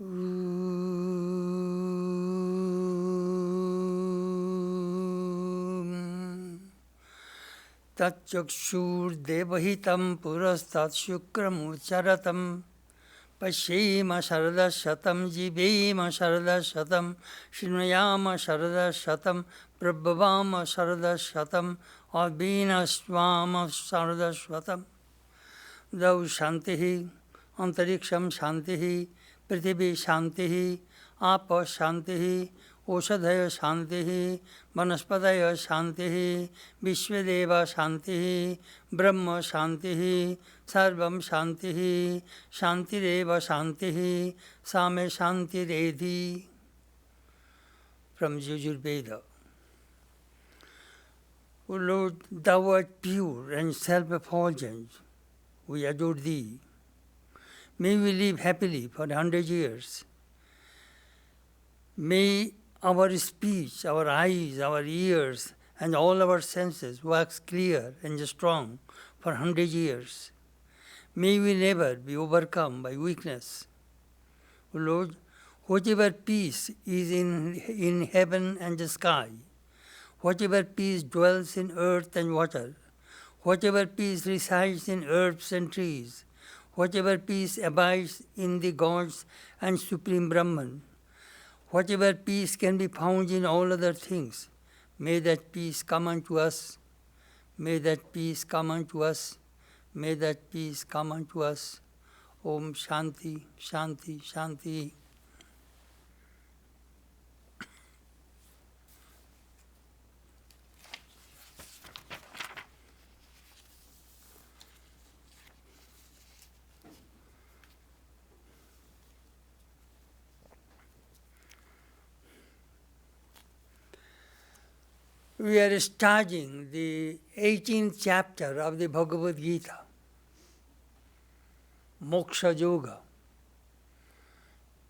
Tatchakshurdevahitam purastat shukramucharatam Pashyema Sharada Shatam Jivema Sharada Shatam Shinayama Sharada Shatam Prabhavama Sharada Shatam Abhina Swama Sharada Shatam Dau Shantihi Antariksham Shantihi Prithivi Shantihi Apa Shantihi Oshadhaya Shantihi Vanaspadaya Shantihi Vishvedeva Shantihi Brahma Shantihi Sarvam Shantihi Shantireva Shantihi Same Shantiredhi. From Yajurveda. O Lord, thou art pure and self-effulgent. We adore thee. May we live happily for 100 years. May our speech, our eyes, our ears, and all our senses wax clear and strong for 100 years. May we never be overcome by weakness. O Lord, whatever peace is in heaven and the sky, whatever peace dwells in earth and water, whatever peace resides in herbs and trees, whatever peace abides in the gods and Supreme Brahman, whatever peace can be found in all other things, may that peace come unto us. May that peace come unto us. May that peace come unto us. Om Shanti, Shanti, Shanti. We are studying the 18th chapter of the Bhagavad Gita, Moksha Yoga,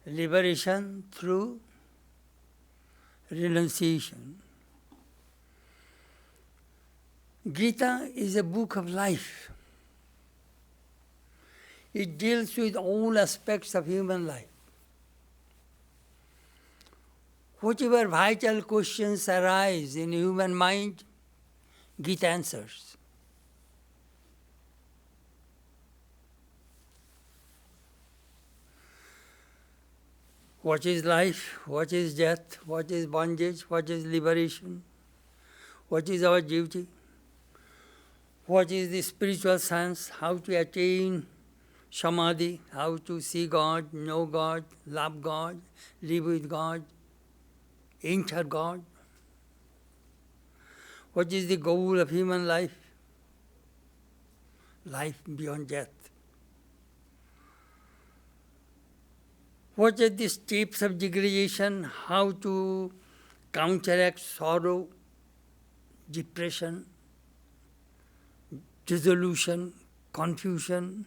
liberation through renunciation. Gita is a book of life. It deals with all aspects of human life. Whatever vital questions arise in human mind, Gita answers. What is life? What is death? What is bondage? What is liberation? What is our duty? What is the spiritual science? How to attain samadhi? How to see God, know God, love God, live with God, enter God? What is the goal of human life? Life beyond death. What are the steps of degradation? How to counteract sorrow, depression, dissolution, confusion,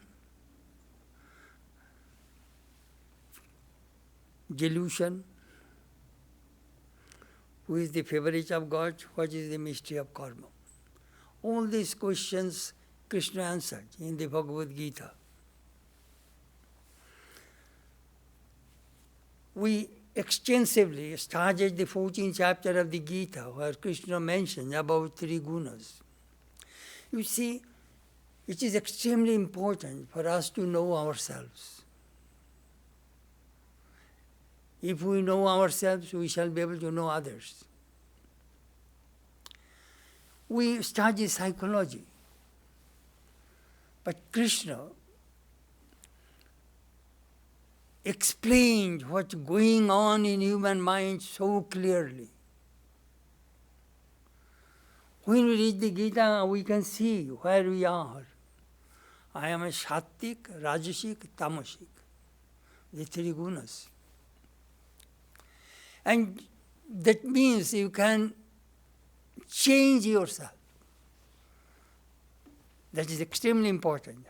delusion? Who is the favorite of God? What is the mystery of karma? All these questions Krishna answered in the Bhagavad Gita. We extensively studied the 14th chapter of the Gita, where Krishna mentioned about 3 gunas. You see, it is extremely important for us to know ourselves. If we know ourselves, we shall be able to know others. We study psychology, but Krishna explained what's going on in human mind so clearly. When we read the Gita, we can see where we are. I am a Sattvic, Rajasic, Tamasic, the 3 gunas. And that means you can change yourself. That is extremely important.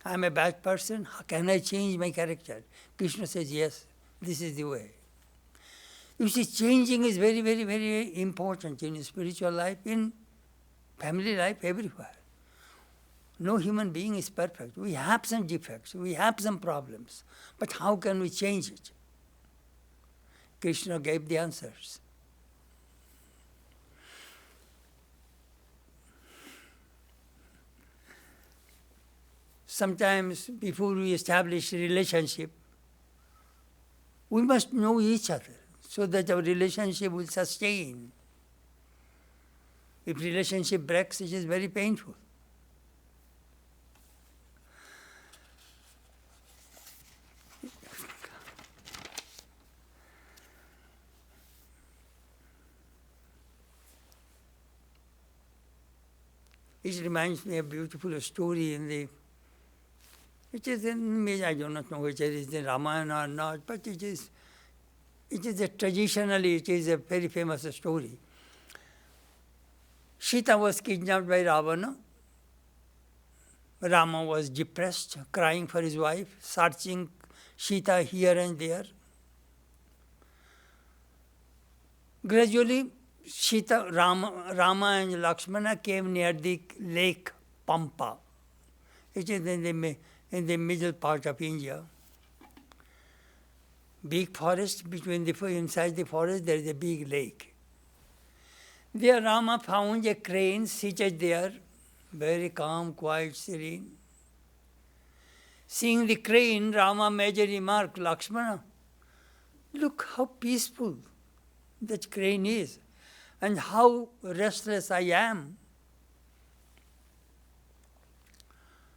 I am a bad person, how can I change my character? Krishna says, yes, this is the way. You see, changing is very, very, very important in spiritual life, in family life, everywhere. No human being is perfect. We have some defects, we have some problems, but how can we change it? Krishna gave the answers. Sometimes before we establish a relationship, we must know each other so that our relationship will sustain. If relationship breaks, it is very painful. It reminds me of a beautiful story it is I do not know whether it is in Ramayana or not, but traditionally it is a very famous story. Sita was kidnapped by Ravana. Rama was depressed, crying for his wife, searching Sita here and there. Gradually, Rama and Lakshmana came near the lake Pampa. It is in the middle part of India. Big forest, inside the forest there is a big lake. There Rama found a crane seated there, very calm, quiet, serene. Seeing the crane, Rama made a remark, Lakshmana, look how peaceful that crane is and how restless I am.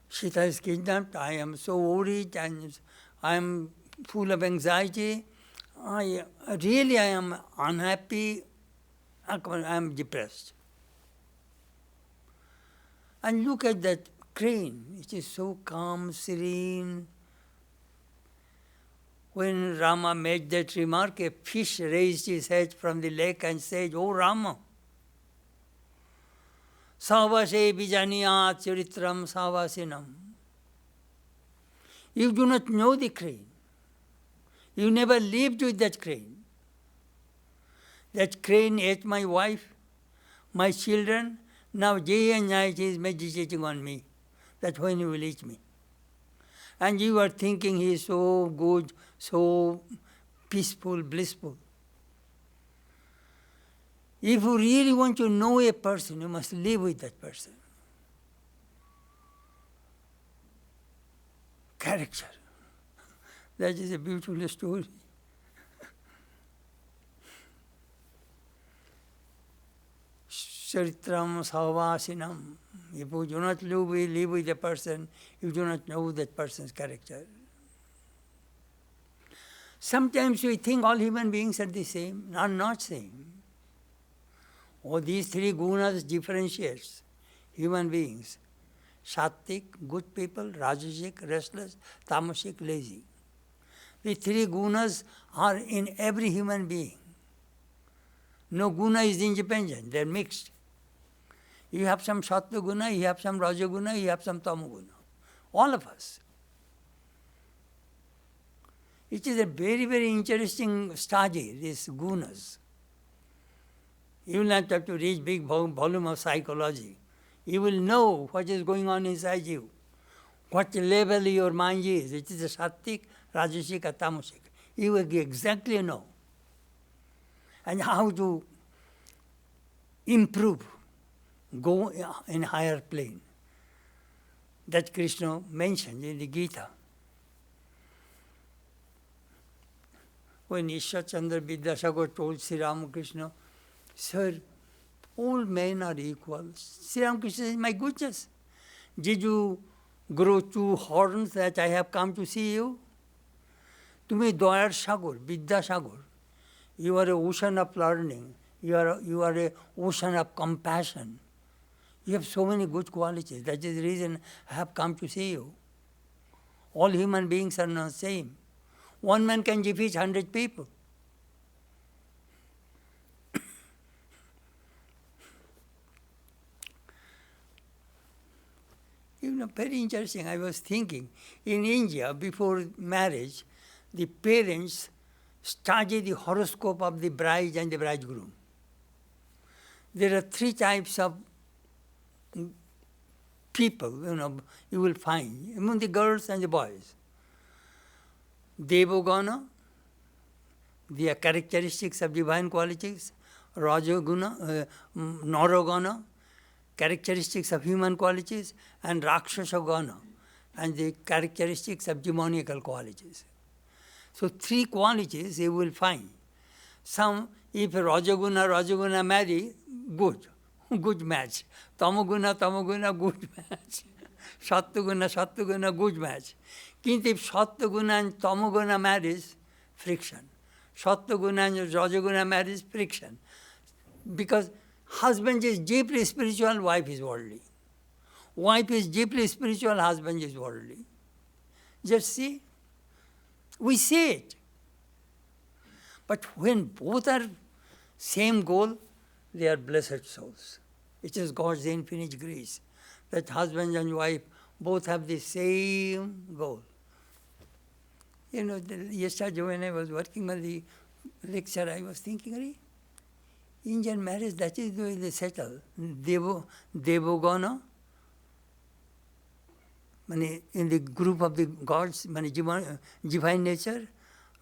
Sita is kidnapped, I am so worried and I am full of anxiety. I am unhappy, I am depressed. And look at that crane, it is so calm, serene. When Rama made that remark, a fish raised his head from the lake and said, "Oh Rama, savase vijaniyat charitram savasinam." You do not know the crane. You never lived with that crane. That crane ate my wife, my children. Now day and night he is meditating on me, that when he will eat me. And you are thinking he is so good, so peaceful, blissful. If you really want to know a person, you must live with that person. Character. That is a beautiful story. Charitram savasinam. If you do not live with a person, you do not know that person's character. Sometimes we think all human beings are the same, are not same. Oh, these three gunas differentiates human beings. Sattvic, good people; Rajasic, restless; Tamasic, lazy. The three gunas are in every human being. No guna is independent, they are mixed. You have some Sattva guna, you have some Raja guna, you have some Tama guna. All of us. It is a very, very interesting study, these gunas. You will not have to read big volume of psychology. You will know what is going on inside you, what level your mind is. It is a Sattvic, Rajasic, or Tamasic. You will exactly know. And how to improve, go in higher plane. That Krishna mentioned in the Gita. When Ishwar Chandra Vidyasagar told Sri Ramakrishna, "Sir, all men are equal." Sri Ramakrishna says, "My goodness, did you grow two horns that I have come to see you? Tumi Dayar Sagar, Vidyasagar. You are an ocean of learning. You are an ocean of compassion. You have so many good qualities. That is the reason I have come to see you. All human beings are not the same. One man can defeat 100 people. Very interesting. I was thinking, in India, before marriage, the parents study the horoscope of the bride and the bridegroom. There are three types of people, you will find among the girls and the boys. Devogana, the characteristics of divine qualities. Rajaguna, Narogana, characteristics of human qualities. And Rakshasagana, and the characteristics of demoniacal qualities. So 3 qualities you will find. Some, if Rajaguna marry, good match. Tamoguna, good match. Sattaguna, good match. But if Sattaguna and Tamoguna marries, friction. Sattaguna and Rajaguna marries, friction. Because husband is deeply spiritual, wife is worldly. Wife is deeply spiritual, husband is worldly. Just see. We see it. But when both are same goal, they are blessed souls. It is God's infinite grace that husband and wife both have the same goal. Yesterday when I was working on the lecture, I was thinking, Indian marriage, that is the way they settle. Devogana, in the group of the gods, divine nature,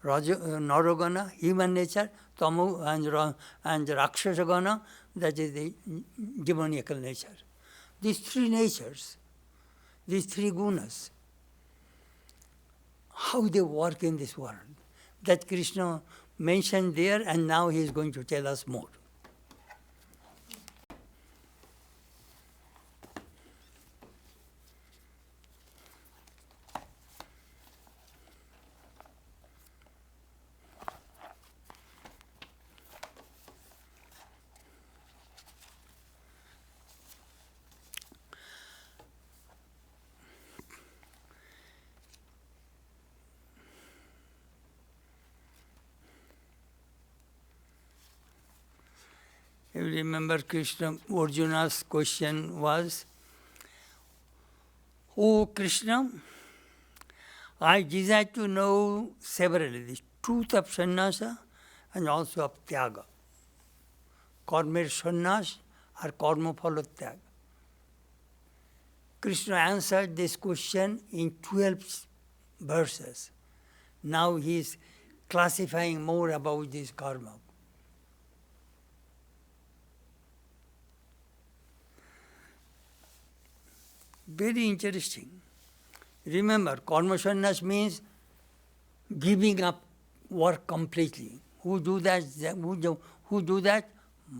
Narogana, human nature, Tamu and Rakshasagana, that is the demoniacal nature. These 3 natures, these 3 gunas, how they work in this world, that Krishna mentioned there, and now he is going to tell us more. You remember Arjuna's question was, "O Krishna, I desire to know severally the truth of sannyasa and also of tyaga. Karma sannyas or karma phala tyaga." Krishna answered this question in 12 verses. Now he is classifying more about this karma. Very interesting. Remember, karma sannyas means giving up work completely. Who do that?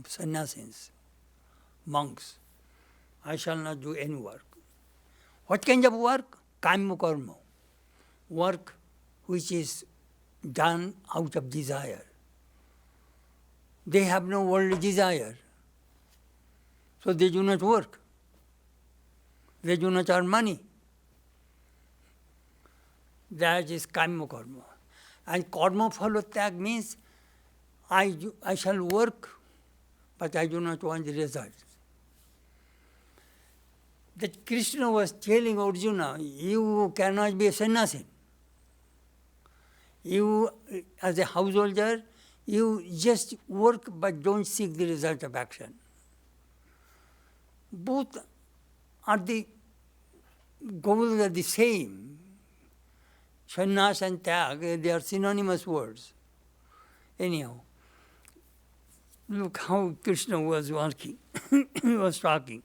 Sannyasins, monks. I shall not do any work. What kind of work? Kama karma. Work which is done out of desire. They have no worldly desire, so they do not work. They do not earn money. That is kama karma. And karma phala tyaga means I shall work, but I do not want the result. That Krishna was telling Arjuna, you cannot be a sannyasi. You, as a householder, you just work but don't seek the result of action. Both are the goals are the same. Sannyas and tyaga, they are synonymous words. Anyhow, look how Krishna was working. He was talking.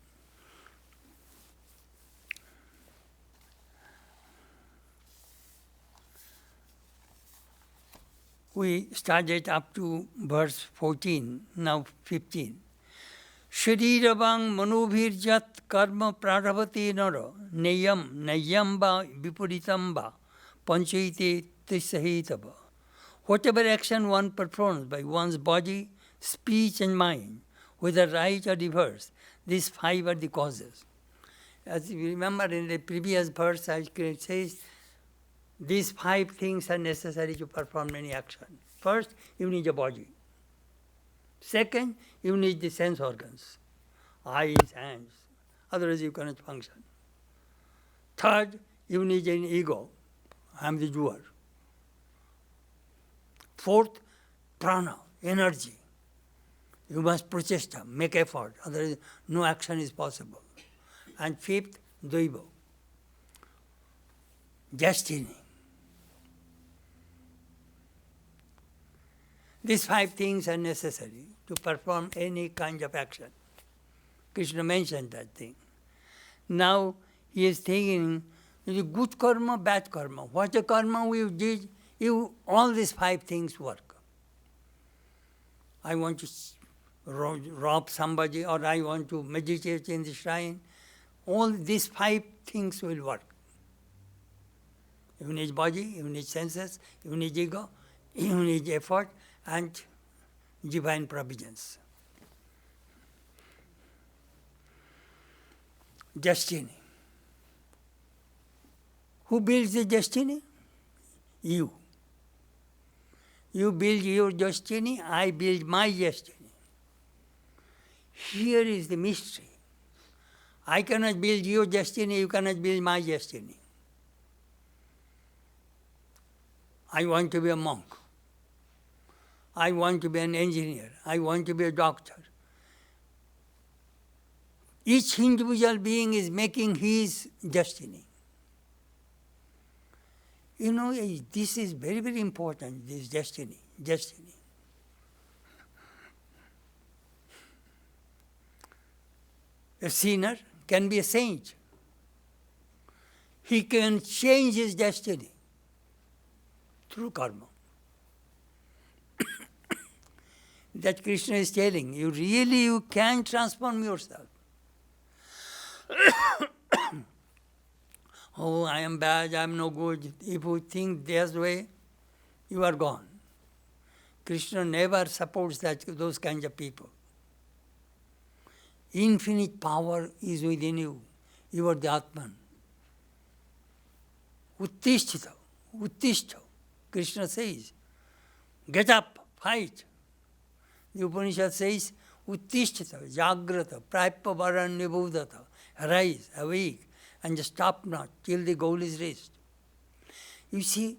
We started up to verse 14, now 15. Sharirabang manobhirjat karma prarabhati nara nayam ba vipuritam ba panchaite trisahitava. Whatever action one performs by one's body, speech and mind, whether right or reverse, these 5 are the causes. As you remember in the previous verse, I says, these 5 things are necessary to perform any action. First, you need a body. Second, you need the sense organs, eyes, hands. Otherwise you cannot function. Third, you need an ego. I am the doer. Fourth, prana, energy. You must prachesta, make effort. Otherwise no action is possible. And fifth, Daiva. Destiny. These 5 things are necessary to perform any kind of action. Krishna mentioned that thing. Now he is thinking, is it good karma, bad karma? What the karma we did, all these 5 things work. I want to rob somebody, or I want to meditate in the shrine. All these 5 things will work. You need body, you need senses, you need ego, you need effort, and divine providence. Destiny. Who builds the destiny? You. You build your destiny, I build my destiny. Here is the mystery. I cannot build your destiny, you cannot build my destiny. I want to be a monk. I want to be an engineer. I want to be a doctor. Each individual being is making his destiny. You know, this is very, very important, this destiny. A sinner can be a saint. He can change his destiny through karma. That Krishna is telling you, really you can transform yourself. Oh, I am bad, I am no good. If you think this way, you are gone. Krishna never supports those kinds of people. Infinite power is within you. You are the Atman. Uttishtha, Uttishtha. Krishna says, get up, fight. The Upanishad says, Uttishtha, Jagrata, Prayapa Varan Nibudata. Arise, awake, and just stop not till the goal is reached. You see,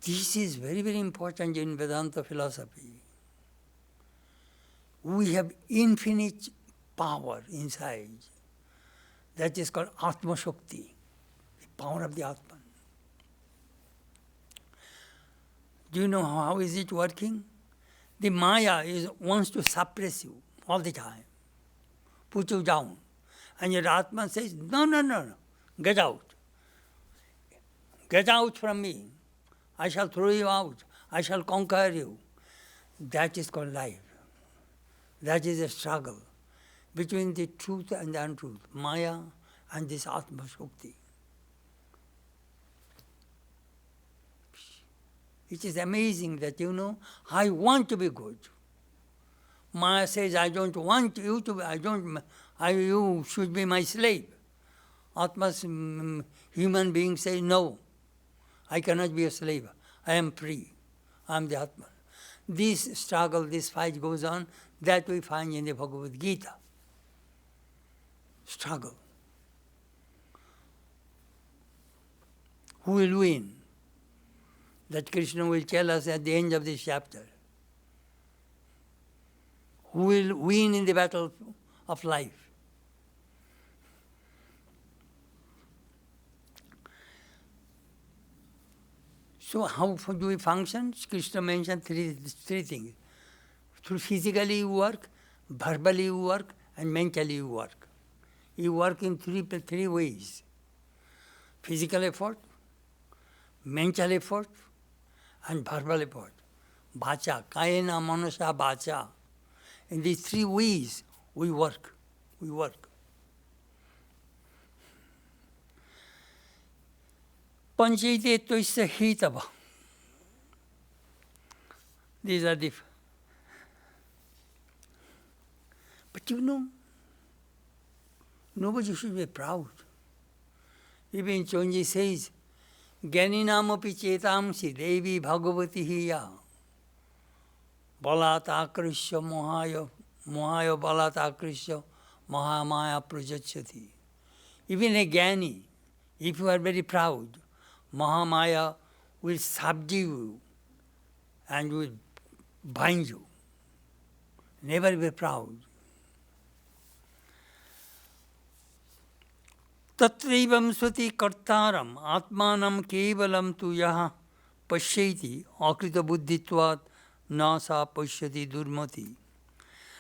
this is very, very important in Vedanta philosophy. We have infinite power inside. That is called Atma Shakti, the power of the Atman. Do you know how is it working? The Maya wants to suppress you all the time, put you down. And your Atman says, no, get out. Get out from me. I shall throw you out. I shall conquer you. That is called life. That is a struggle between the truth and the untruth, Maya and this Atma Shakti. It is amazing that, I want to be good. Maya says, I don't want you to be, you should be my slave. Atma's human being says, no, I cannot be a slave. I am free. I am the Atman. This struggle, this fight goes on, that we find in the Bhagavad Gita. Struggle. Who will win? That Krishna will tell us at the end of this chapter. Who will win in the battle of life? So how do we function? Krishna mentioned three things. Through physically you work, verbally you work, and mentally you work. You work in three ways. Physical effort, mental effort, and verbal effort. Vacha, kayena, manasa, vacha. In these 3 ways we work. Panchayite toisya hitava. These are the... But nobody should be proud. Even Chonji says, Gyaninamapi chetamsi devi bhagavati hiya. Balat akrishya mohaya balat akrishya mahamaya prajachati. Even a Gyani, if you are very proud, Mahamaya will subdue you and will bind you. Never be proud. Tatraivam swati kartaram atmanam kevalam tu yaha pashyati akrita buddhitvat nasa pashyati durmati.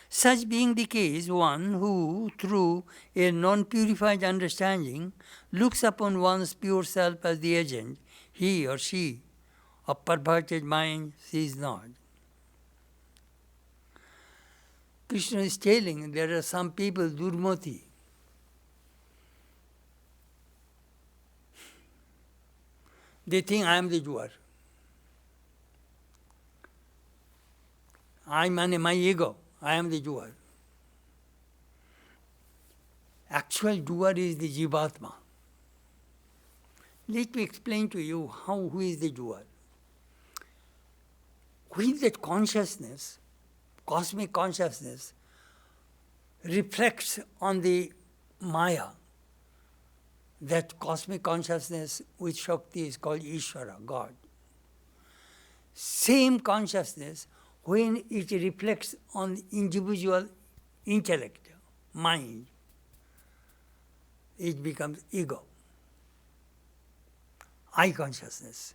Such being the case, one who, through a non-purified understanding, looks upon one's pure self as the agent, he or she, of perverted mind, sees not. Krishna is telling there are some people, durmati. They think I am the doer. I mean my ego. I am the doer. Actual doer is the Jivatma. Let me explain to you who is the doer. When that consciousness, cosmic consciousness, reflects on the Maya, that cosmic consciousness with Shakti is called Ishvara, God. Same consciousness, when it reflects on the individual intellect, mind, it becomes ego. I consciousness.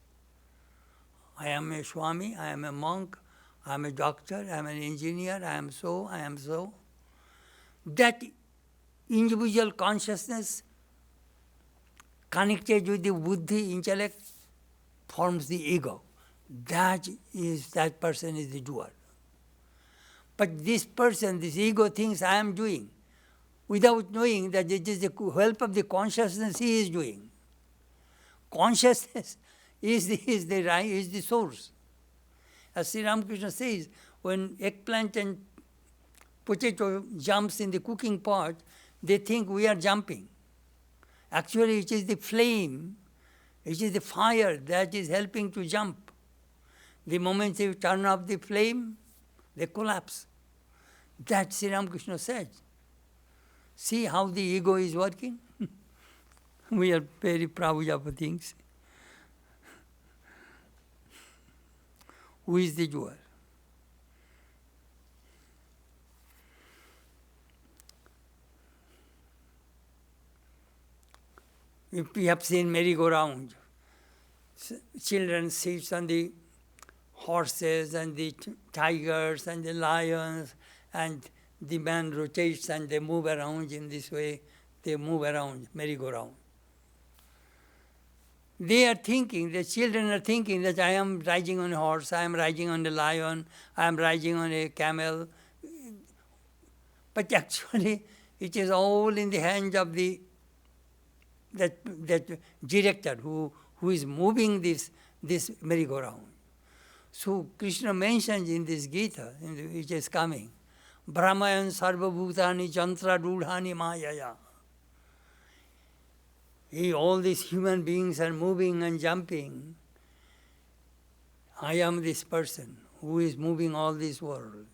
I am a Swami, I am a monk, I am a doctor, I am an engineer, I am so, I am so. That individual consciousness connected with the buddhi, intellect, forms the ego. That person is the doer. But this person, this ego thinks I am doing, without knowing that it is the help of the consciousness he is doing. Consciousness is the source. As Sri Ramakrishna says, when eggplant and potato jumps in the cooking pot, they think we are jumping. Actually, it is the flame, it is the fire that is helping to jump. The moment you turn off the flame, they collapse. That Sri Ramakrishna said. See how the ego is working? We are very proud of things. Who is the doer? If we have seen merry-go-round, children sit on the horses and the tigers and the lions, and the man rotates and they move around in this way. They move around, merry-go-round. They are thinking, the children are thinking that I am riding on a horse, I am riding on a lion, I am riding on a camel. But actually, it is all in the hands of that director who is moving this merry-go-round. So Krishna mentions in this Gita, which is coming, Brahmayan sarva bhutani jantra rudhani mayaya. All these human beings are moving and jumping. I am this person who is moving all this world.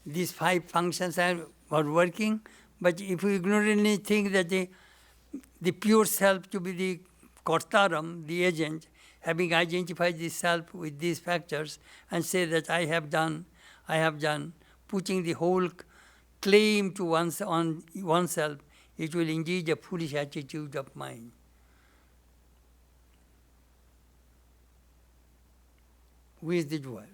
These 5 functions are working, but if we ignorantly think that the pure self to be the kartaram, the agent, having identified the self with these factors and say that I have done, putting the whole claim to oneself, it will indeed a foolish attitude of mind. Who is the doer?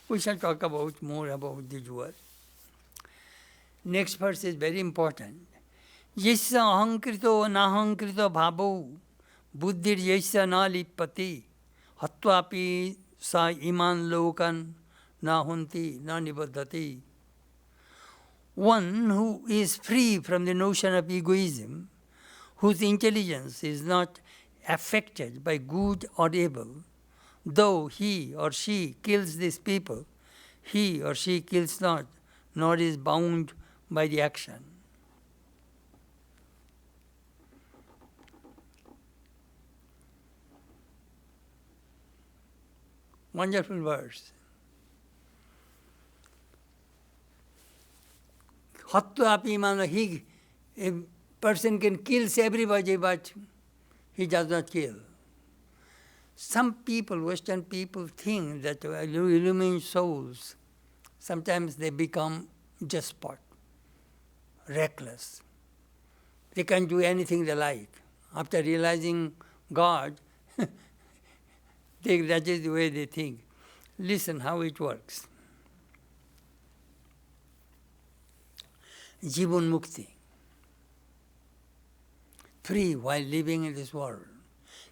We shall talk more about the doer. Next verse is very important. Yasya ahankrito nahankrito bhavo buddhir yasya na lipati hatvapi sa iman lokan na hunti na nibaddhati. One who is free from the notion of egoism, whose intelligence is not affected by good or evil, though he or she kills these people, he or she kills not, nor is bound by the action. Wonderful verse. Hattu api mano, a person can kill everybody, but He does not kill. Some people, Western people, think that illumined souls, sometimes they become despot, reckless. They can do anything they like. After realizing God, that is the way they think. Listen how it works. Jivan Mukti, free while living in this world.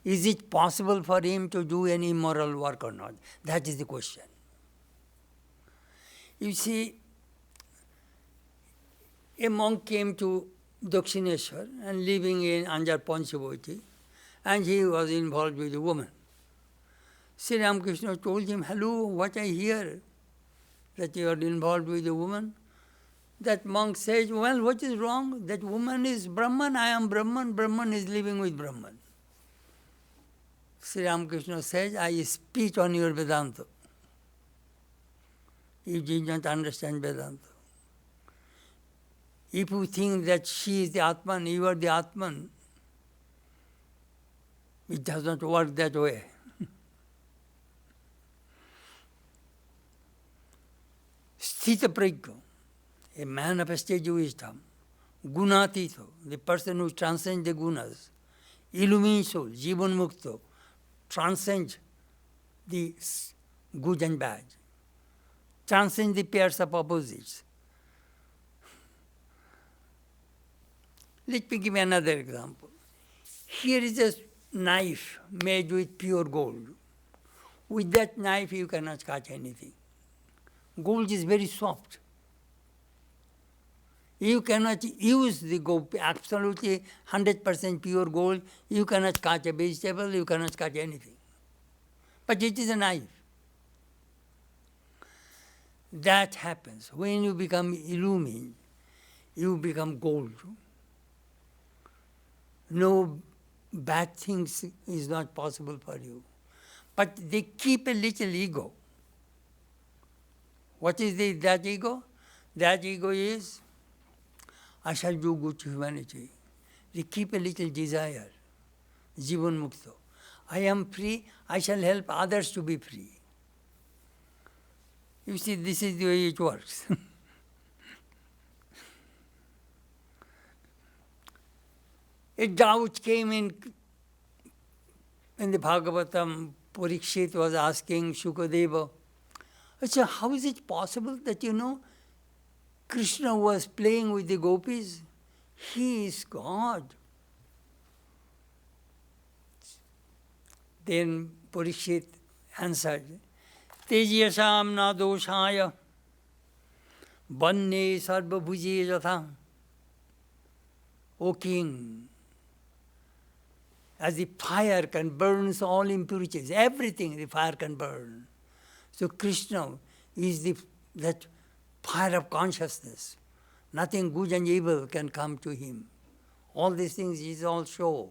Is it possible for him to do any moral work or not? That is the question. You see, a monk came to Dakshineshwar and living in Anjar Panchavoti, and he was involved with a woman. Sri Ramakrishna told him, hello, what I hear, that you are involved with a woman. That monk says, well, what is wrong? That woman is Brahman, I am Brahman, Brahman is living with Brahman. Sri Ramakrishna says, I speak on your Vedanta. You did not understand Vedanta. If you think that she is the Atman, you are the Atman, it does not work that way. Sthita Prajna, a man of stage wisdom, Gunatito, the person who transcends the Gunas, illumined soul, Jivan Mukto, transcends the good and bad, transcends the pairs of opposites. Let me give another example. Here is a knife made with pure gold. With that knife you cannot catch anything. Gold is very soft. You cannot use the gold, absolutely 100% pure gold. You cannot catch a vegetable, you cannot catch anything. But it is a knife. That happens. When you become illumined, you become gold. No bad things is not possible for you. But they keep a little ego. What is that ego? That ego is, I shall do good to humanity. They keep a little desire. Jivan Mukto. I am free, I shall help others to be free. You see, this is the way it works. A doubt came in the Bhagavatam. Parikshit was asking Shukadeva, so how is it possible that, Krishna was playing with the gopis? He is God. Then Parikshit answered, Tejyasam na doshaya banne sarva bhuje jatha. O king, as the fire can burn all impurities, everything the fire can burn. So Krishna is that fire of consciousness. Nothing good and evil can come to him. All these things is all show.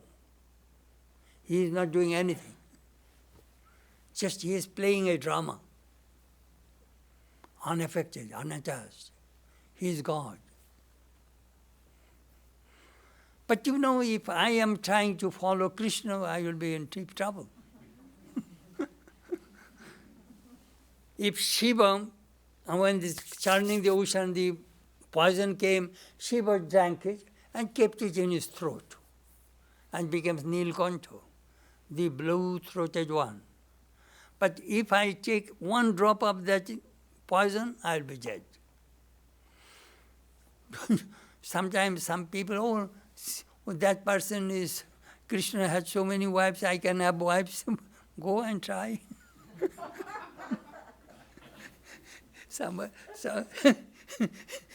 He is not doing anything. Just he is playing a drama. Unaffected, unattached. He is God. But if I am trying to follow Krishna, I will be in deep trouble. If Shiva, when this churning the ocean, the poison came, Shiva drank it and kept it in his throat and became Nilkantha, the blue-throated one. But if I take one drop of that poison, I will be dead. Sometimes some people, that person is, Krishna had so many wives, I can have wives. Go and try.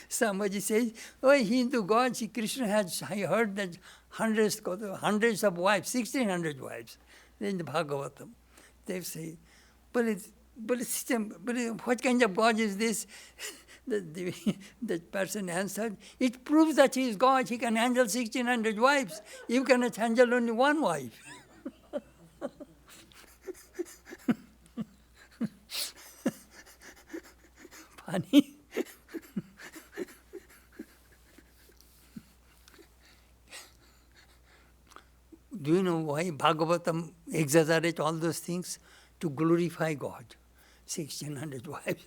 Somebody says, Hindu gods, Krishna has, I heard that hundreds of wives, 1,600 wives in the Bhagavatam. They say, but what kind of God is this? That person answered, it proves that he is God. He can handle 1,600 wives. You cannot handle only one wife. Funny. Do you know why Bhagavatam exaggerates all those things? To glorify God. 1600 wives.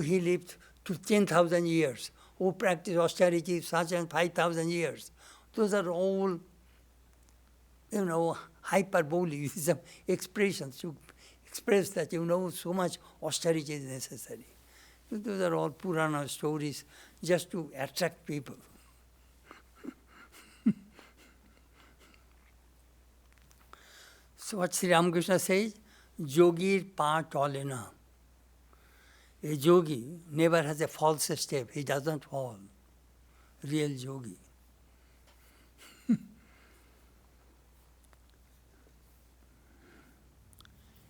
He lived to 10,000 years. Who practiced austerity such as 5,000 years. Those are all, hyperbole, some expressions to express that, so much austerity is necessary. Those are all Purana stories just to attract people. So what Sri Ramakrishna says, Yogir pa tolena. A yogi never has a false step. He doesn't fall. Real yogi.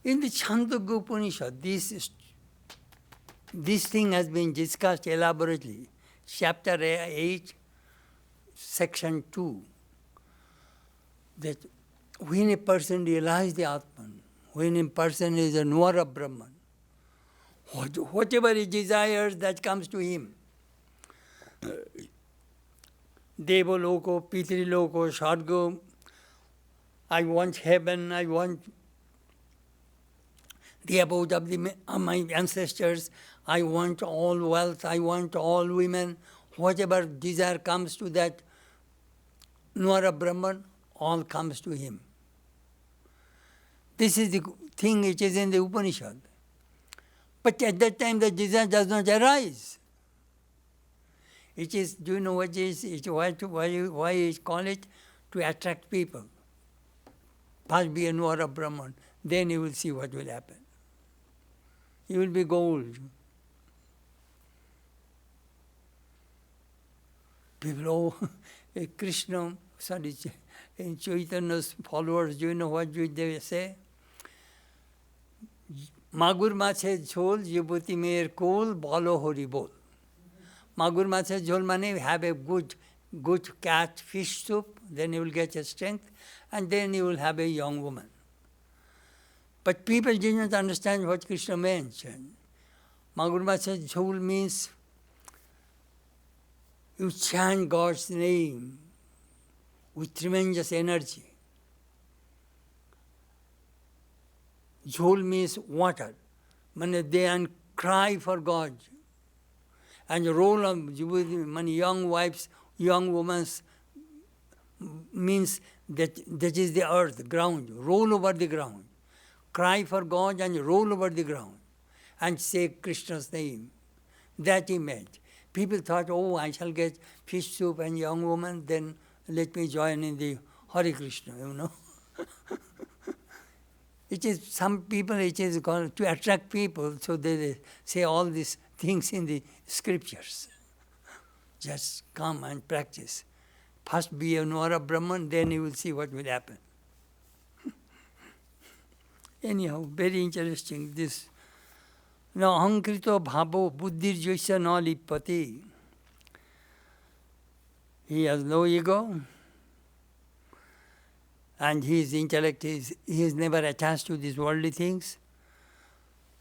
In the Chandogya Upanishad, this thing has been discussed elaborately. Chapter 8, section 2. That when a person realizes the Atman, when a person is a knower of Brahman, whatever he desires, that comes to him. Devaloko, Pitriloko, Sargo, I want heaven, I want the abode of my ancestors, I want all wealth, I want all women, whatever desire comes to that knower of Brahman, all comes to him. This is the thing which is in the Upanishad. But at that time the desire does not arise. It is, do you know what it is? Why is call it? To attract people. First be a knower of Brahman, then you will see what will happen. You will be gold. People, Krishna, in Chaitanya's followers, do you know what they say? Magur mache jhol, yubati mer kol, balo hori bol. Magur mache jhol mane have a good cat fish soup, then you will get a strength, and then you will have a young woman. But people did not understand what Krishna mentioned. Magur mache jhol means you chant God's name with tremendous energy. Jhol means water. They cry for God. And the role of young wives, young women means that is the earth, ground. Roll over the ground. Cry for God and roll over the ground. And say Krishna's name. That he meant. People thought, I shall get fish soup and young woman, then let me join in the Hare Krishna, It is some people, it is called to attract people, so they say all these things in the scriptures. Just come and practice. First be a knower of Brahman, then you will see what will happen. Anyhow, very interesting this. Now, ahankrito bhavo buddhir jaisa na lipati. He has no ego. And his intellect he is never attached to these worldly things.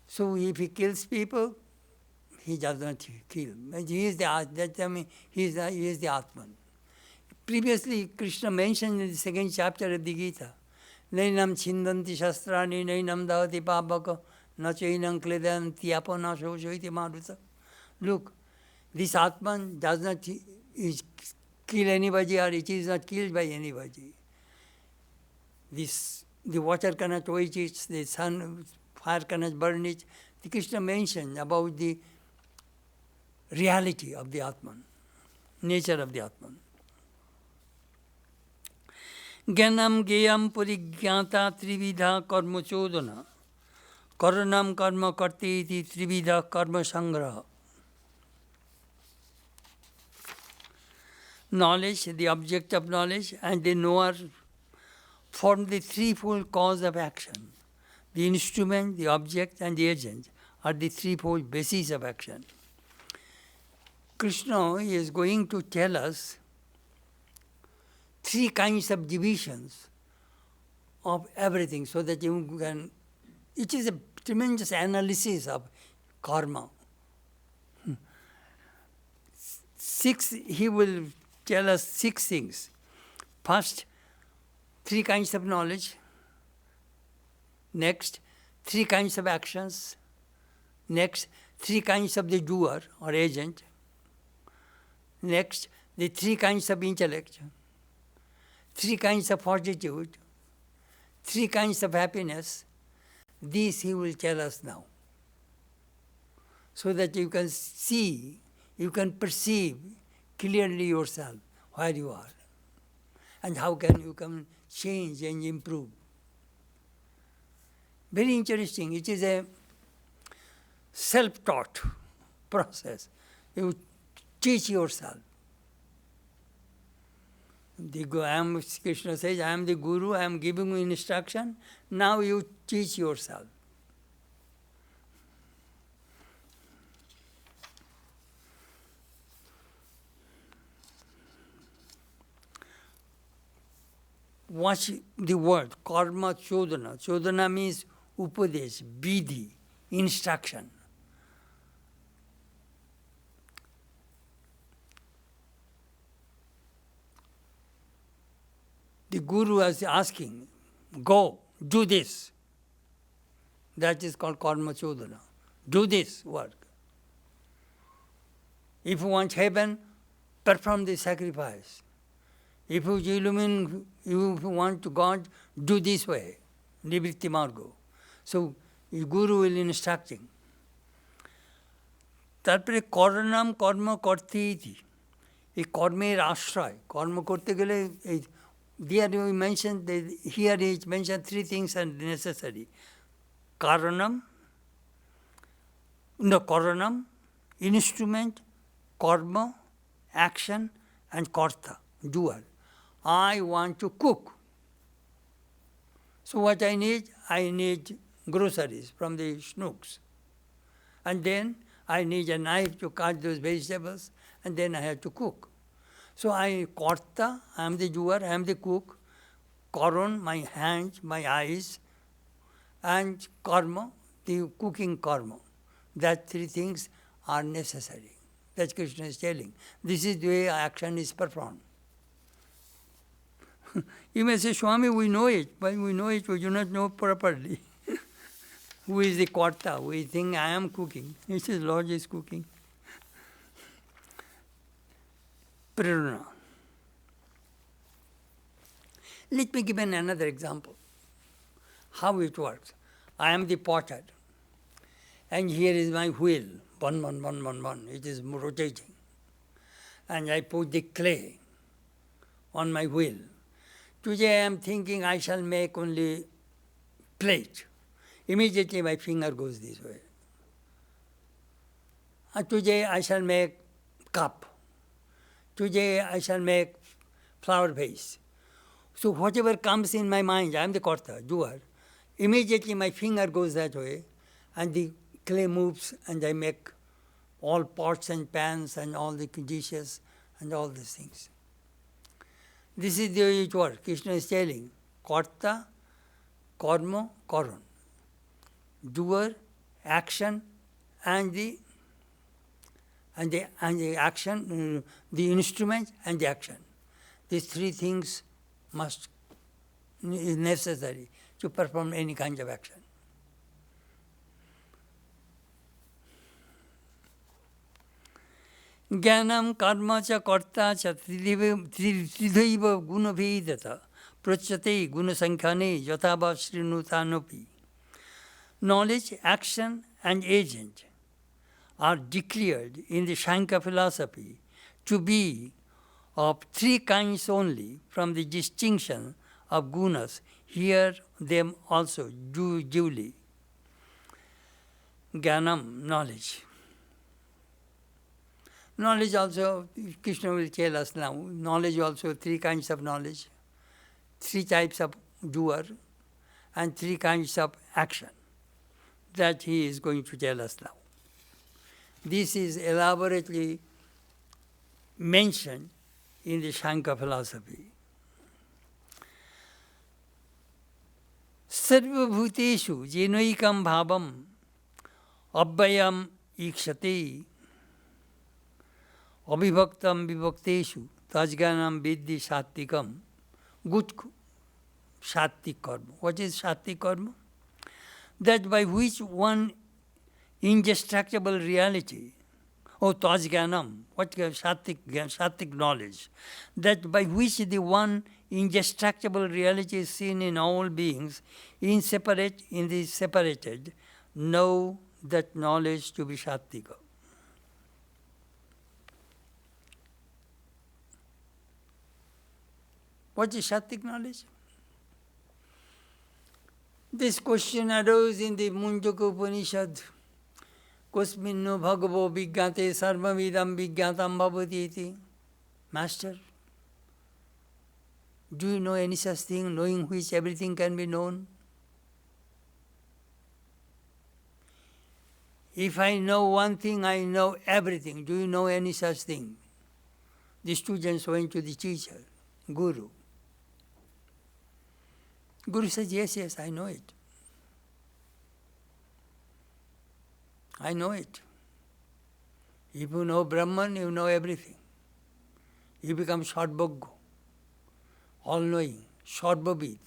So if he kills people, he does not kill. He is the Atman. Previously, Krishna mentioned in the second chapter of the Gita, Nainam chindanti shastrani, nainam davati pabaka, nachainam kledanti apana shoshoiti maruta. Look, this Atman does not kill anybody, or it is not killed by anybody. The water cannot quench it, the fire cannot burn it. The Krishna mentioned about the reality of the Atman, nature of the Atman. Gyanam geyam purigyata trividha karma chodana. Karanam karma karti iti trividha karma sangraha. Knowledge, the object of knowledge, and the knower form the threefold cause of action. The instrument, the object, and the agent are the threefold bases of action. Krishna is going to tell us three kinds of divisions of everything so that you can. It is a tremendous analysis of karma. He will tell us 6 things. First, 3 kinds of knowledge. Next, 3 kinds of actions. Next, 3 kinds of the doer or agent. Next, the 3 kinds of intellect. 3 kinds of fortitude. 3 kinds of happiness. These he will tell us now. So that you can see, you can perceive clearly yourself where you are. And how can you can change and improve. Very interesting. It is a self-taught process. You teach yourself. Krishna says, I am the Guru, I am giving you instruction. Now you teach yourself. Watch the word, karma chodana. Chodana means upadesh, vidhi, instruction. The Guru was asking, go, do this. That is called karma chodana. Do this work. If you want heaven, perform the sacrifice. If you want to God, do this way, nivritti margo. So, the Guru will instructing. তারপরে করণাম কর্ম করতে ইতি এই কর্মের আশ্রয় কর্ম করতে গেলে এই here we mentioned here is mentioned 3 things are necessary. Karanam, instrument, karma, action, and karta, doer. I want to cook. So what I need groceries from the snooks. And then I need a knife to cut those vegetables, and then I have to cook. So karta, I am the doer, I am the cook. Karan, my hands, my eyes, and karma, the cooking karma. That 3 things are necessary. That Krishna is telling. This is the way action is performed. You may say, Swami, we know it, but we know it, we do not know properly. Who is the karta? We think I am cooking. He says, Lord is cooking. Prerana. Let me give another example. How it works. I am the potter. And here is my wheel. One. It is rotating. And I put the clay on my wheel. Today I am thinking I shall make only plate. Immediately my finger goes this way. And today I shall make cup. Today I shall make flower vase. So whatever comes in my mind, I am the karta, doer. Immediately my finger goes that way, and the clay moves, and I make all pots and pans and all the dishes and all these things. This is the way it works. Krishna is telling, karta, karma, karan. Doer, action, and the action, the instrument and the action. These 3 things is necessary to perform any kind of action. Jnanam karma cha karta cha tridhaiva gunabhedata prachyate gunasankhane yatava srinutanopi. Knowledge, action, and agent are declared in the Shankara philosophy to be of 3 kinds only from the distinction of gunas. Hear them also duly. Jnanam, knowledge. Knowledge also, Krishna will tell us now, knowledge also 3 kinds of knowledge, 3 types of doer, and 3 kinds of action. That he is going to tell us now. This is elaborately mentioned in the Shankara philosophy. Sarvabhuteshu jenoikam bhavam abhyayam ikshate abhibhaktam vibhakteshu tajganam vidhi sattikam. Good Sattik karma. What is Sattik karma? That by which one indestructible reality, Tajganam, what Sattik knowledge, that by which the one indestructible reality is seen in all beings, in the separated, know that knowledge to be Sattika. What is Sattik knowledge? This question arose in the Munjaka Upanishad. Kusminno bhagavo vigyate sarvavidam vigyatam bhavati iti. Master, do you know any such thing, knowing which everything can be known? If I know one thing, I know everything. Do you know any such thing? The students went to the teacher, Guru. Guru says, yes, I know it. I know it. If you know Brahman, you know everything. You become Sarvagya, all-knowing, Sarvavid.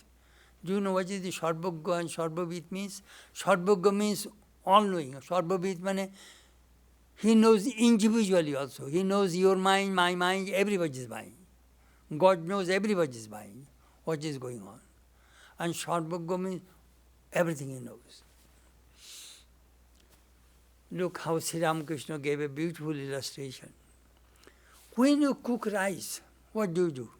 Do you know what is the Sarvagya and Sarvavid means? Sarvagya means all-knowing. Sarvavid means he knows individually also. He knows your mind, my mind, everybody's mind. God knows everybody's mind, what is going on. And Sarvagya means everything he knows. Look how Sri Ramakrishna gave a beautiful illustration. When you cook rice, what do you do?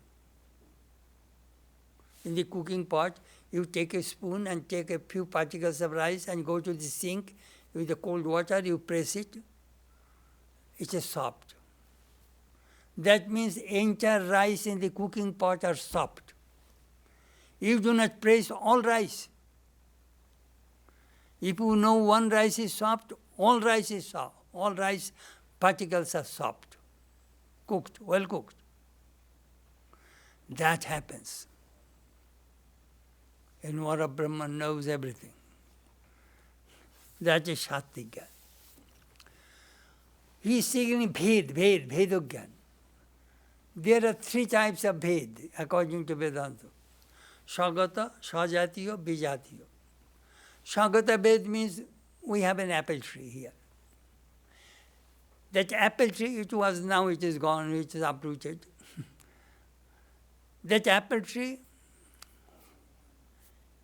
In the cooking pot, you take a spoon and take a few particles of rice and go to the sink with the cold water, you press it, it is soft. That means entire rice in the cooking pot are soft. You do not press all rice. If you know one rice is soft, all rice is soft. All rice particles are soft, cooked, well cooked. That happens. And Vara Brahman knows everything. That is Sattika. He is seeking Vedogyan. There are three types of Ved according to Vedanta. Sagata, Sajatiya, Vijatiya. Sagata Ved means we have an apple tree here. That apple tree, now it is gone, it is uprooted. That apple tree,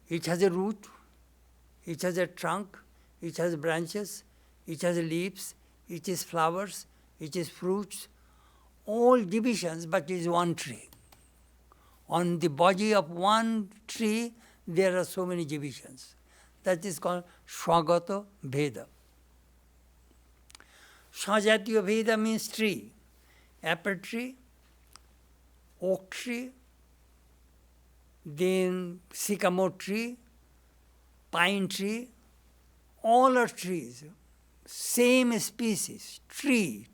it has a root, it has a trunk, it has branches, it has leaves, it has flowers, it has fruits, all divisions, but it is one tree. On the body of one tree, there are so many divisions. That is called Swagata Veda. Sajatiya Veda means tree. Apple tree, oak tree, then sycamore tree, pine tree, all are trees. Same species, tree.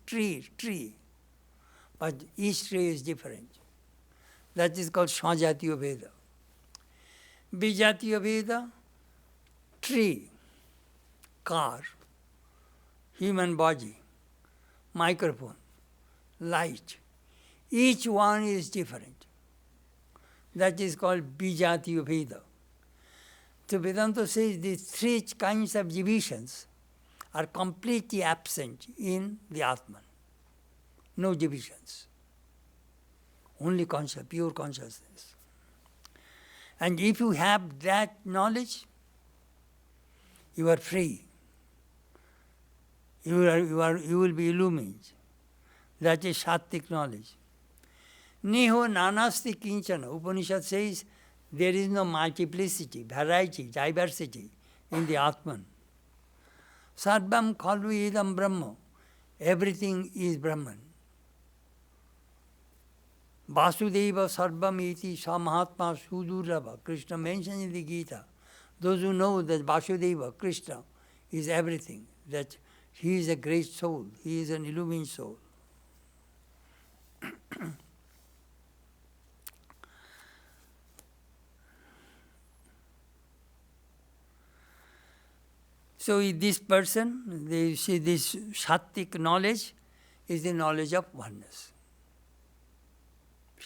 But each tree is different. That is called Sajatiya Veda. Vijatiya Veda, tree, car, human body, microphone, light. Each one is different. That is called Vijatiya Veda. So Vedanta says these three kinds of divisions are completely absent in the Atman. No divisions. Only conscious, pure consciousness. And if you have that knowledge, you are free. You will be illumined. That is Sattik knowledge. Neho nanasti kinchana. Upanishad says there is no multiplicity, variety, diversity in the Atman. Sarvam khalu idam Brahma. Everything is Brahman. Vasudeva sarvam iti sa mahatma sudurlabha. Krishna mentions in the Gita. Those who know that Vasudeva, Krishna, is everything, that he is a great soul, he is an illumined soul. So this person, they see this Sattik knowledge is the knowledge of oneness.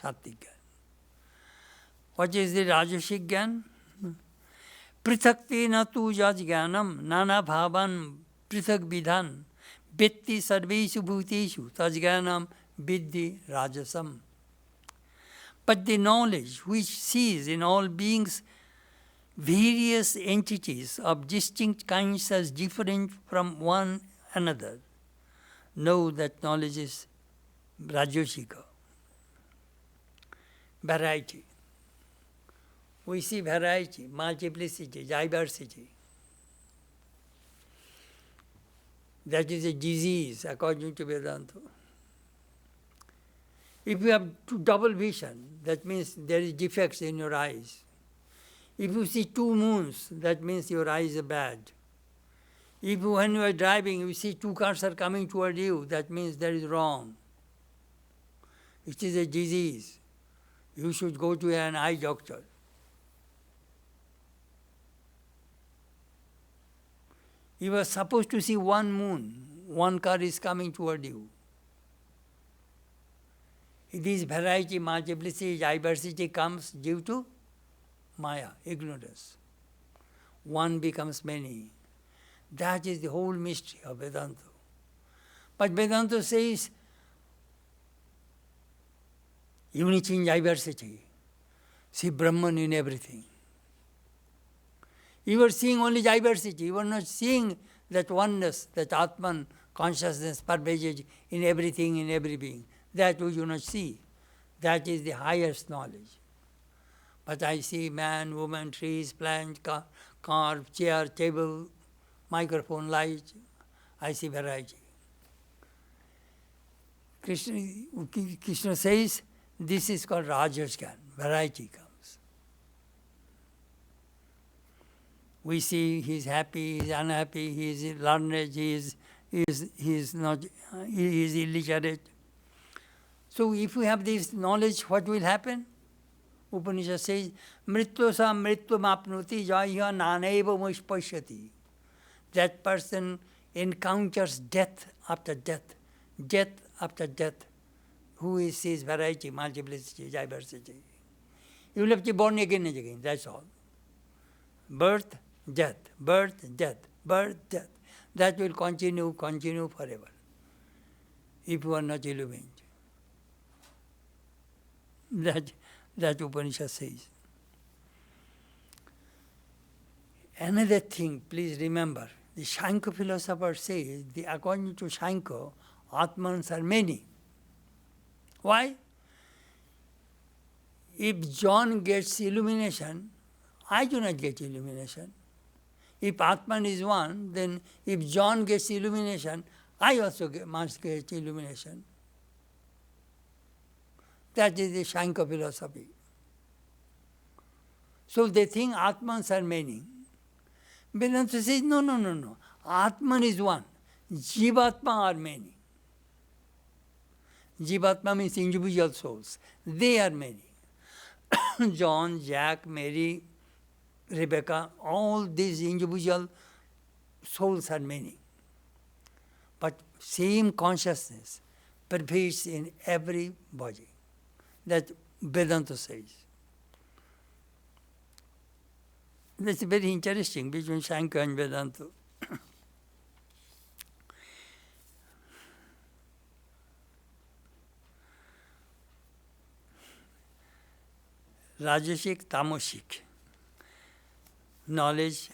Sattika. What is the Rajasic Gyan? Prithakti na tu jaj jnanam nana bhavan prithak vidhan Vitti sarveshu bhuteshu tajganam viddhi rajasam. But the knowledge which sees in all beings various entities of distinct kinds as different from one another, know that knowledge is Rajasika. Variety. We see variety, multiplicity, diversity. That is a disease according to Vedanta. If you have double vision, that means there is defects in your eyes. If you see two moons, that means your eyes are bad. If you, when you are driving, you see two cars are coming toward you, that means that is wrong. It is a disease. You should go to an eye doctor. You are supposed to see one moon, one car is coming toward you. This variety, multiplicity, diversity comes due to Maya, ignorance. One becomes many. That is the whole mystery of Vedanta. But Vedanta says, unity in diversity. See Brahman in everything. You are seeing only diversity. You are not seeing that oneness, that Atman, consciousness pervaded in everything, in every being. That we do not see. That is the highest knowledge. But I see man, woman, trees, plant, car, chair, table, microphone, light. I see variety. Krishna says, this is called Rajasgyan. Variety comes. We see he is happy, he is unhappy, he is learned, he is illiterate. So if we have this knowledge, what will happen? Upanishad says, Mrityu sa mrityu mapnuti jaya naneva mushpashyati. That person encounters death after death, death after death. Who sees variety, multiplicity, diversity? You will have to be born again and again, that's all. Birth, death, birth, death, birth, death. That will continue forever, if you are not illumined. That Upanishad says. Another thing, please remember, the Shankya philosopher says, according to Shankya, Atmans are many. Why? If John gets illumination, I do not get illumination. If Atman is one, then if John gets illumination, I also must get illumination. That is the Shankya philosophy. So they think Atmans are many. Vedanta says, no. Atman is one. Jivatma are many. Jivatma means individual souls. They are many. John, Jack, Mary, Rebecca, all these individual souls are many. But same consciousness pervades in every body. That Vedanta says. That's very interesting between Shankya and Vedanta. Rajasic, tamasic. Knowledge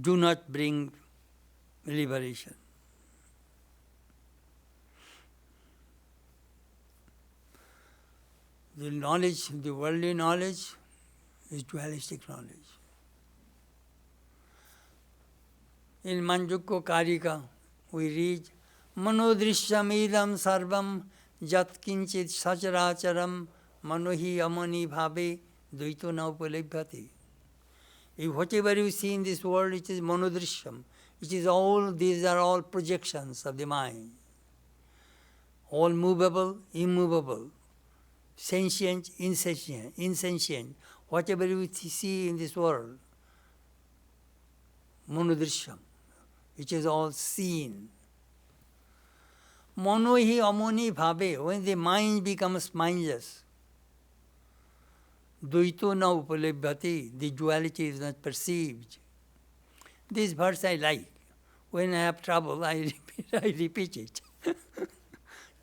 do not bring liberation. The knowledge, the worldly knowledge, is dualistic knowledge. In Manjukko Karika, we read, Manodrishyamidam sarvam jat kinchit sacharacharam manohi amani bhave dvaito na upalabhyate. If whatever you see in this world, it is monodrishyam. It is all, these are all projections of the mind. All movable, immovable, sentient, insentient. Whatever you see in this world, monodrishyam, which is all seen. Monohi amoni bhave, when the mind becomes mindless, Dvaito na upalabhyate, the duality is not perceived. This verse I like. When I have trouble, I repeat it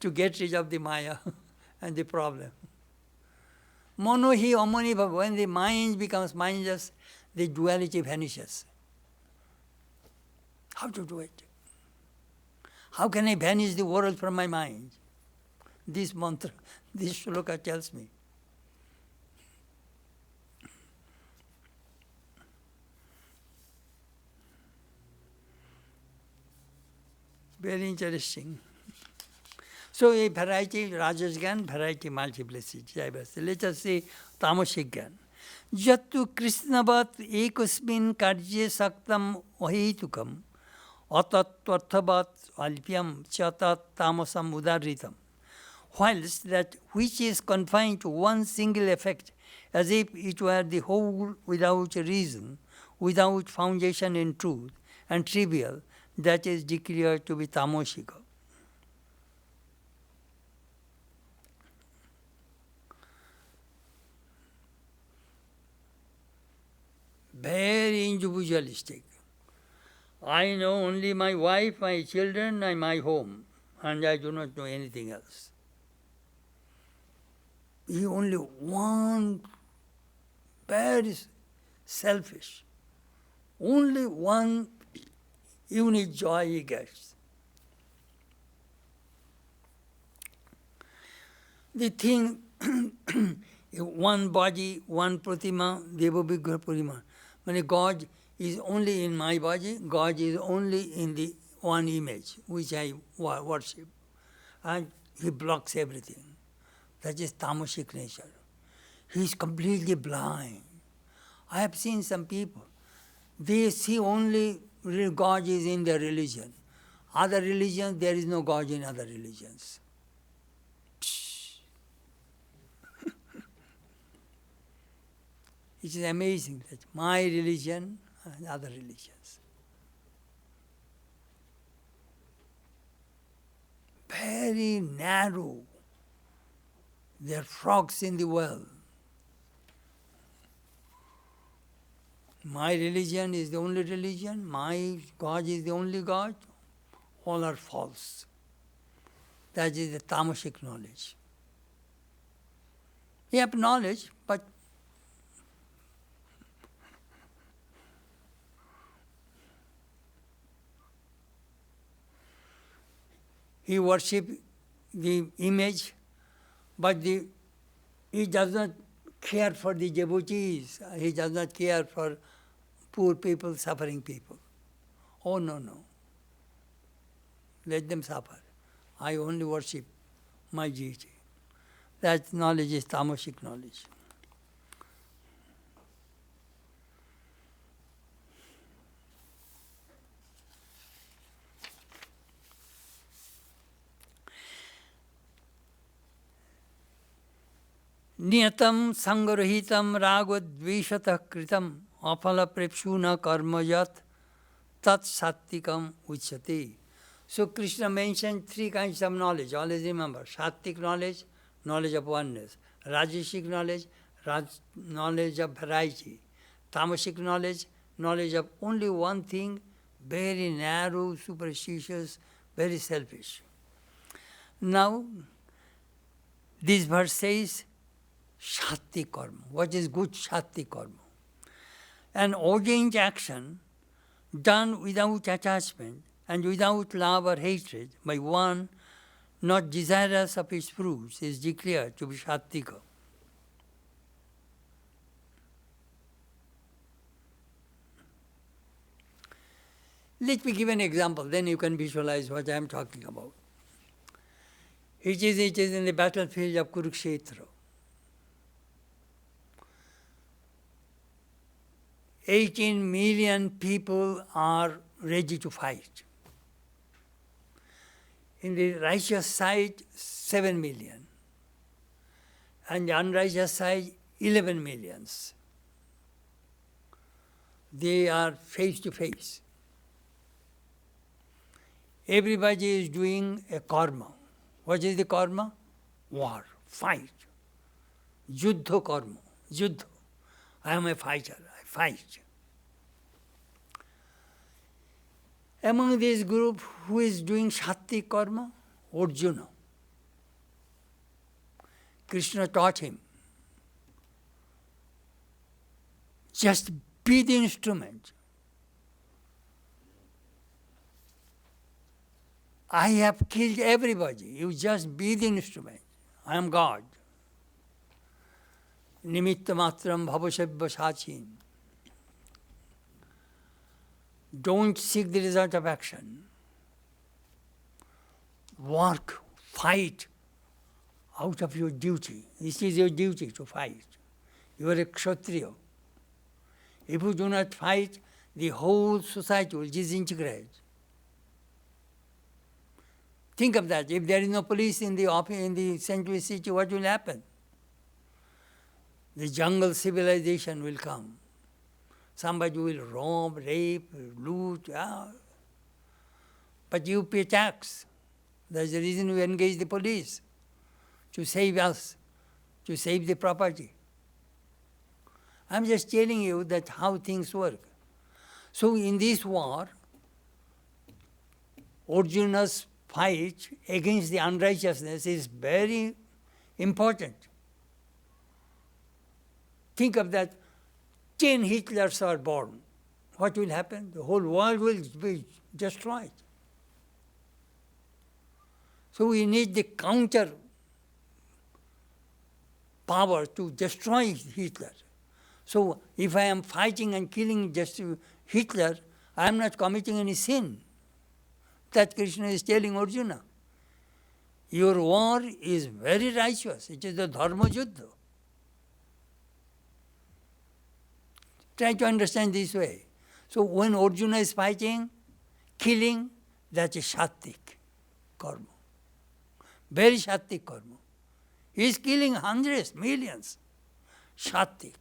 to get rid of the Maya and the problem. Mono hi omani bhava. When the mind becomes mindless, the duality vanishes. How to do it? How can I banish the world from my mind? This mantra, this shloka tells me. Very interesting. So a variety, Rajas Gyan, variety, multiplicity, diversity. Let us say Tamasic Gyan. Jatu Krishnavat ekasmin karye saktam ahetukam atatvarthavat alpyam chatat tamasam udaritam. Whilst that which is confined to one single effect, as if it were the whole without reason, without foundation in truth, and trivial, that is declared to be tamosika. Very individualistic. I know only my wife, my children, and my home, and I do not know anything else. He only one, very selfish. Only one unique joy he gets. The thing, one body, one pratima, deva vigraha purima. When God is only in my body, God is only in the one image which I worship. And he blocks everything. That is tamasic nature. He is completely blind. I have seen some people, they see only God is in their religion. Other religions, there is no God in other religions. It is amazing that my religion and other religions. Very narrow. They are frogs in the well. My religion is the only religion, my God is the only God, all are false. That is the tamasic knowledge. You have knowledge, but he worships the image, but he does not care for the devotees. He does not care for poor people, suffering people. Oh, no. Let them suffer. I only worship my deity. That knowledge is tamasic knowledge. Niyatam sangrahitam ragodveshatah kritam apala prepshuna karmayat tat sattikam uchyate. So Krishna mentioned three kinds of knowledge. Always remember, sattik knowledge, knowledge of oneness. Rajasic knowledge, knowledge of variety. Tamasic knowledge, knowledge of only one thing, very narrow, superstitious, very selfish. Now, this verse says, Shatti karma. What is good Shatti karma? An ordained action done without attachment and without love or hatred by one not desirous of its fruits is declared to be Shattika. Let me give an example, then you can visualize what I am talking about. It is in the battlefield of Kurukshetra. 18 million people are ready to fight. In the righteous side, 7 million. And the unrighteous side, 11 millions. They are face to face. Everybody is doing a karma. What is the karma? War, fight. Juddha karma. Juddha. I am a fighter, I fight. Among this group, who is doing Shakti karma? Arjuna. Krishna taught him, just be the instrument. I have killed everybody. You just be the instrument. I am God. Nimitta matram bhavasabhya sachin. Don't seek the result of action. Work, fight out of your duty. This is your duty to fight. You are a Kshatriya. If you do not fight, the whole society will disintegrate. Think of that. If there is no police in the sanctuary city, what will happen? The jungle civilization will come. Somebody will rob, rape, loot. But you pay tax. That's the reason we engage the police, to save us, to save the property. I'm just telling you that how things work. So in this war, Arjuna's fight against the unrighteousness is very important. Think of that. 10 Hitlers are born. What will happen? The whole world will be destroyed. So we need the counter power to destroy Hitler. So if I am fighting and killing just Hitler, I am not committing any sin. That Krishna is telling Arjuna. Your war is very righteous. It is the dharma juddha. Try to understand this way. So when Arjuna is fighting, killing, that is Sattvic karma. Very Sattvic karma. He is killing hundreds, millions. Sattvic.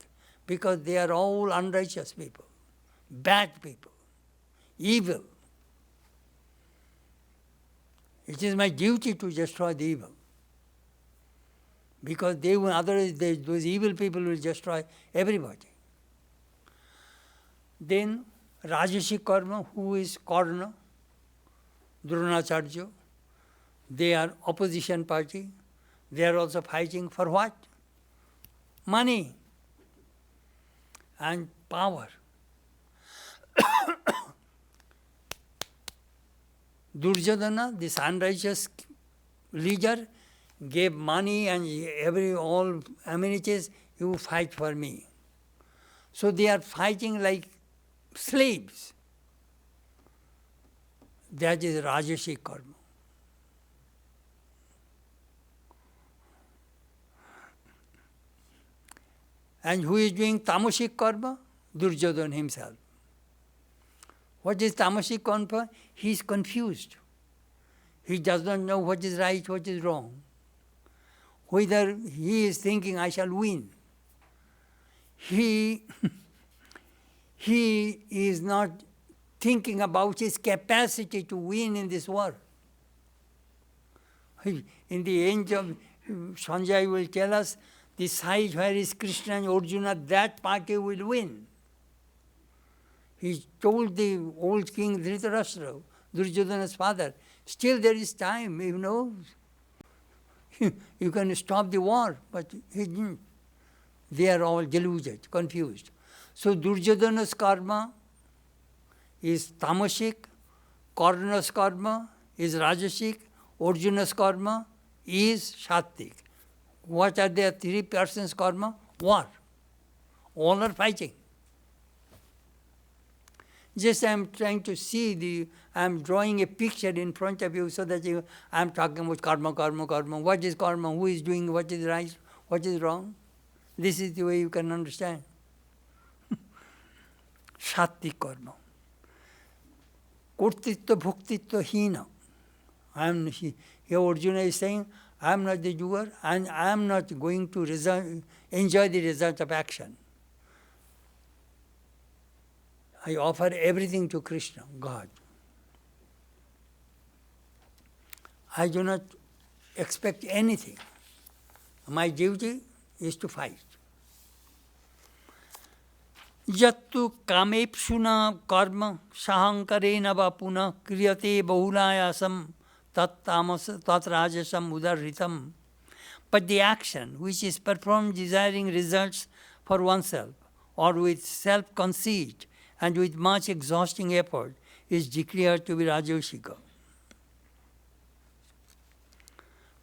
Because they are all unrighteous people, bad people, evil. It is my duty to destroy the evil. Because they will, otherwise those evil people will destroy everybody. Then Rajasic karma, who is Karna, Dronacharya, they are opposition party. They are also fighting for what? Money and power. Duryodhana, this unrighteous leader, gave money and all amenities. You fight for me. So they are fighting like slaves. That is Rajasic karma. And who is doing Tamasic karma? Duryodhana himself. What is Tamasic karma? He is confused. He does not know what is right, what is wrong. Whether he is thinking, I shall win. He is not thinking about his capacity to win in this war. In the end of Sanjay will tell us, the side where is Krishna and Arjuna, that party will win. He told the old king Dhritarashtra, Duryodhana's father, still there is time, you know. You can stop the war, but he didn't. They are all deluded, confused. So Duryodhana's karma is tamasic, Karna's karma is rajasic, Arjuna's karma is sattvic. What are their three persons' karma? War. All are fighting. Just I am trying to see I am drawing a picture in front of you so that I am talking about karma, karma, karma. What is karma? Who is doing what is right? What is wrong? This is the way you can understand. Sattvic karma. Kurtitva bhuktitva hina. Here Arjuna is saying, I am not the doer and I am not going to enjoy the result of action. I offer everything to Krishna, God. I do not expect anything. My duty is to fight. Yattu kamepsuna karma sahankarena va puna kriyate bahulayasam tat rajasam udarritam. But the action which is performed desiring results for oneself or with self-conceit and with much exhausting effort is declared to be rajosika.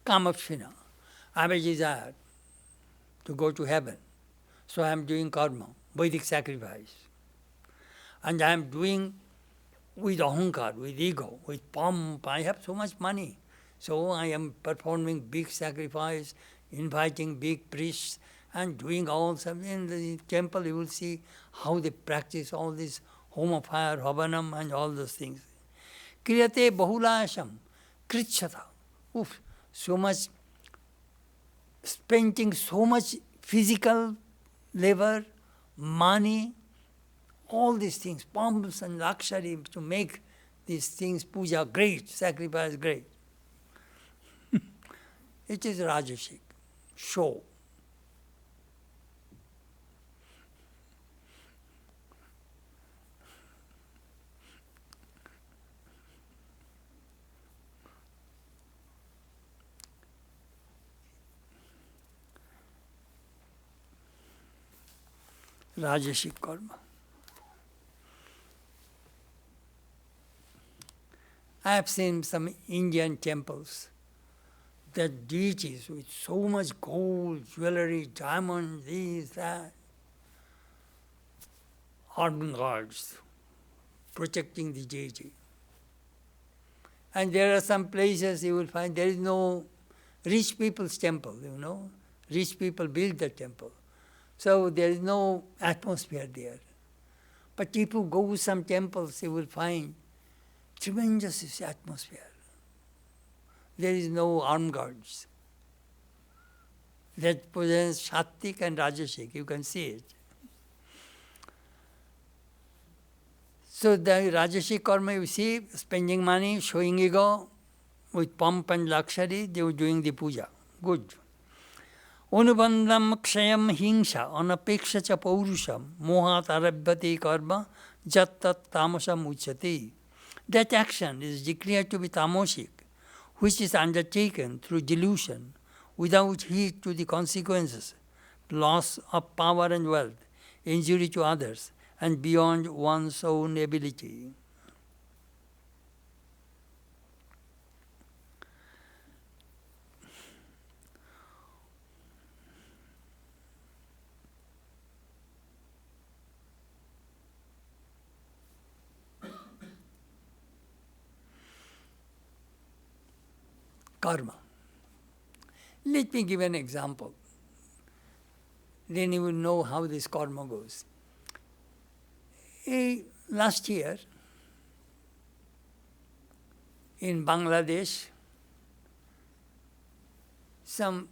Kamapshina. I have a desire to go to heaven. So I am doing karma, Vedic sacrifice. And I am doing with ahankar, with ego, with pomp. I have so much money. So I am performing big sacrifice, inviting big priests, and doing all some. In the temple you will see how they practice all this homa fire, havanam, and all those things. Kriyate bahulayasam, kritchata. Oof, so much, spending so much physical labor, money, all these things, pomps and luxury to make these things, puja, great, sacrifice, great. It is Rajasic, show. Rajasic karma. I have seen some Indian temples, the deities with so much gold, jewelry, diamonds, this, that, armed guards protecting the deity. And there are some places you will find there is no rich people's temple, Rich people build the temple. So there is no atmosphere there. But if you go to some temples, you will find tremendous atmosphere. There is no armed guards. That presents Sattvic and Rajasic, you can see it. So the Rajasic karma, you see, spending money, showing ego, with pomp and luxury, they were doing the puja. Good. Anubandham kshayam hingsa anapeksha cha paurusham mohat arabhyate karma jattat tamasam uchyate. That action is declared to be tamasic, which is undertaken through delusion, without heed to the consequences, loss of power and wealth, injury to others, and beyond one's own ability. Karma. Let me give an example. Then you will know how this karma goes. Last year, in Bangladesh, some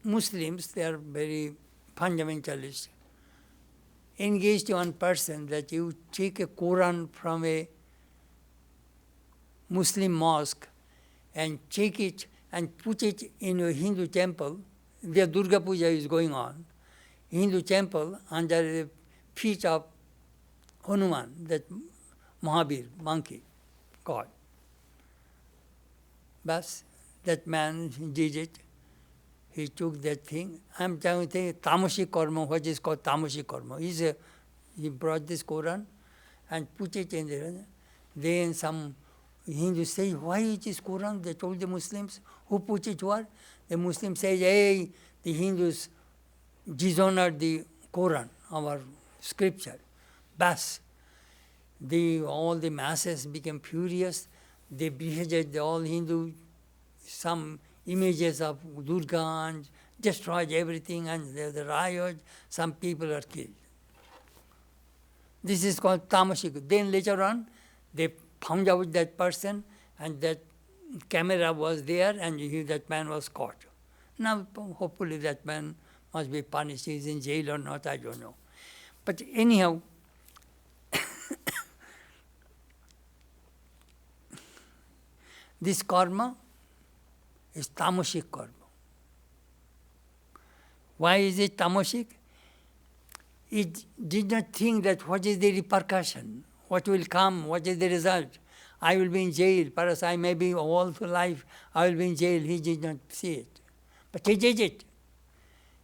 Muslims, they are very fundamentalist, engaged one person that you take a Quran from a Muslim mosque and take it and put it in a Hindu temple. Their Durga Puja is going on. Hindu temple under the feet of Hanuman, that Mahabir, monkey, god. But that man did it. He took that thing. I'm telling you, tamasic karma, what is called tamasic karma. He brought this Quran and put it in there. Then some Hindus say, why it is Quran? They told the Muslims, who put it what? The Muslims say, hey, the Hindus dishonored the Quran, our scripture. Bas. All the masses became furious. They beheaded all Hindu, some images of Durga and destroyed everything, and there's a riot. Some people are killed. This is called tamasic. Then later on, they found out that person, and that camera was there, and that man was caught. Now, hopefully that man must be punished. He's in jail or not, I don't know. But anyhow, this karma is tamasic karma. Why is it tamasic? It did not think that what is the repercussion, what will come, what is the result. I will be in jail, perhaps I may be all through life, I will be in jail. He did not see it. But he did it.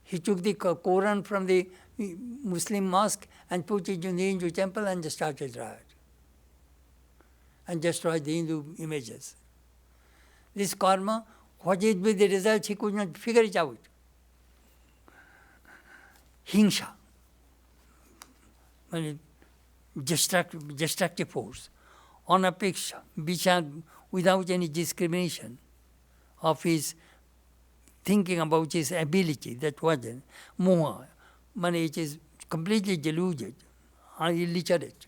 He took the Quran from the Muslim mosque and put it in the Hindu temple and started riot. And destroyed the Hindu images. This karma, what will be the result, he could not figure it out. Hingsha, destructive force, anapeksha, vichar, without any discrimination of his thinking about his ability, that wasn't. Moha, it is completely deluded, illiterate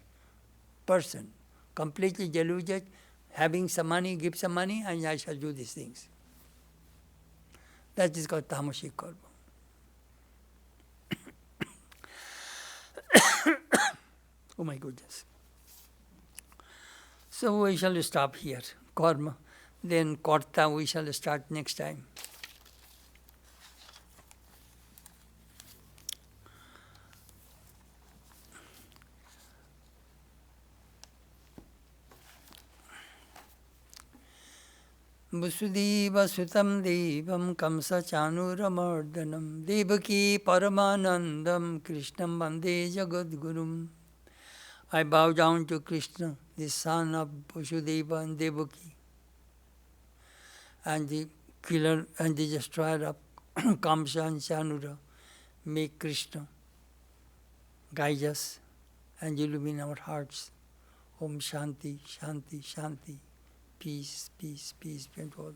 person, completely deluded, having some money, give some money, and I shall do these things. That is called tamasic karma. Oh my goodness. So we shall stop here. Karma. Then karta we shall start next time. Vasudeva sutam devam kamsa chanuramardhanam devaki paramanandam krishnam vande jagadgurum. I bow down to Krishna, the son of Vasudeva and Devaki, and the killer and the destroyer of Kamsa and Chanura. May Krishna guide us and illumine our hearts. Om Shanti, Shanti, Shanti. Peace, peace, peace be unto all.